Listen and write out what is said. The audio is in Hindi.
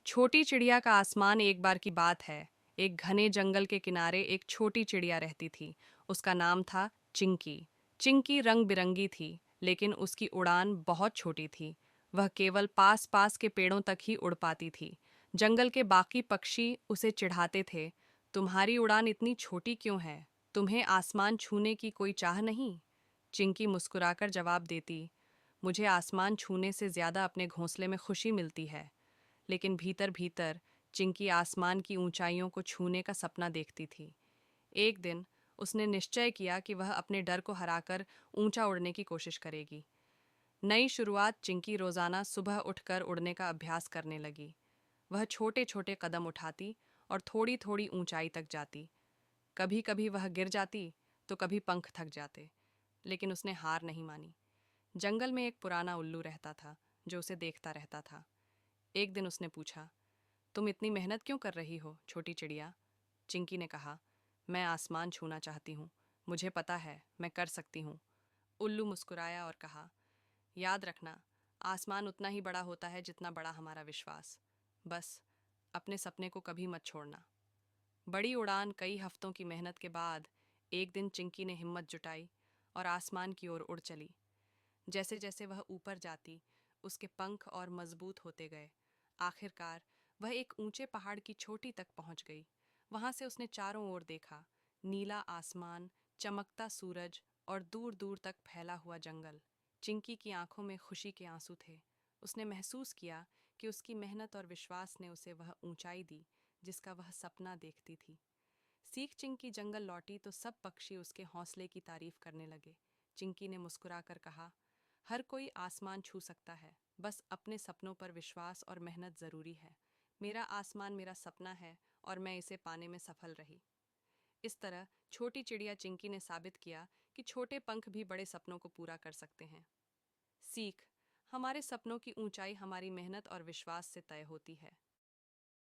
छोटी चिड़िया का आसमान। एक बार की बात है। एक घने जंगल के किनारे एक छोटी चिड़िया रहती थी। उसका नाम था चिंकी। चिंकी रंग बिरंगी थी, लेकिन उसकी उड़ान बहुत छोटी थी। वह केवल पास पास के पेड़ों तक ही उड़ पाती थी। जंगल के बाकी पक्षी उसे चिढ़ाते थे, तुम्हारी उड़ान इतनी छोटी क्यों है? तुम्हें आसमान छूने की कोई चाह नहीं? चिंकी मुस्कुराकर जवाब देती, मुझे आसमान छूने से ज्यादा अपने घोंसले में खुशी मिलती है। लेकिन भीतर भीतर चिंकी आसमान की ऊंचाइयों को छूने का सपना देखती थी। एक दिन उसने निश्चय किया कि वह अपने डर को हराकर ऊंचा उड़ने की कोशिश करेगी। नई शुरुआत चिंकी रोजाना सुबह उठकर उड़ने का अभ्यास करने लगी। वह छोटे छोटे कदम उठाती और थोड़ी थोड़ी ऊंचाई तक जाती। कभी कभी वह गिर जाती तो कभी पंख थक जाते, लेकिन उसने हार नहीं मानी। जंगल में एक पुराना उल्लू रहता था जो उसे देखता रहता था। एक दिन उसने पूछा, तुम इतनी मेहनत क्यों कर रही हो छोटी चिड़िया? चिंकी ने कहा, मैं आसमान छूना चाहती हूँ। मुझे पता है मैं कर सकती हूँ। उल्लू मुस्कुराया और कहा, याद रखना, आसमान उतना ही बड़ा होता है जितना बड़ा हमारा विश्वास। बस अपने सपने को कभी मत छोड़ना। बड़ी उड़ान कई हफ्तों की मेहनत के बाद एक दिन चिंकी ने हिम्मत जुटाई और आसमान की ओर उड़ चली। जैसे जैसे वह ऊपर जाती, उसके पंख और मजबूत होते गए। आखिरकार वह एक ऊंचे पहाड़ की चोटी तक पहुंच गई। वहां से उसने चारों ओर देखा, नीला आसमान, चमकता सूरज और दूर दूर तक फैला हुआ जंगल। चिंकी की आंखों में खुशी के आंसू थे। उसने महसूस किया कि उसकी मेहनत और विश्वास ने उसे वह ऊंचाई दी जिसका वह सपना देखती थी। सीख चिंकी जंगल लौटी तो सब पक्षी उसके हौसले की तारीफ करने लगे। चिंकी ने मुस्कुराकर कहा, हर कोई आसमान छू सकता है, बस अपने सपनों पर विश्वास और मेहनत जरूरी है। मेरा आसमान मेरा सपना है और मैं इसे पाने में सफल रही। इस तरह छोटी चिड़िया चिंकी ने साबित किया कि छोटे पंख भी बड़े सपनों को पूरा कर सकते हैं। सीख, हमारे सपनों की ऊंचाई हमारी मेहनत और विश्वास से तय होती है।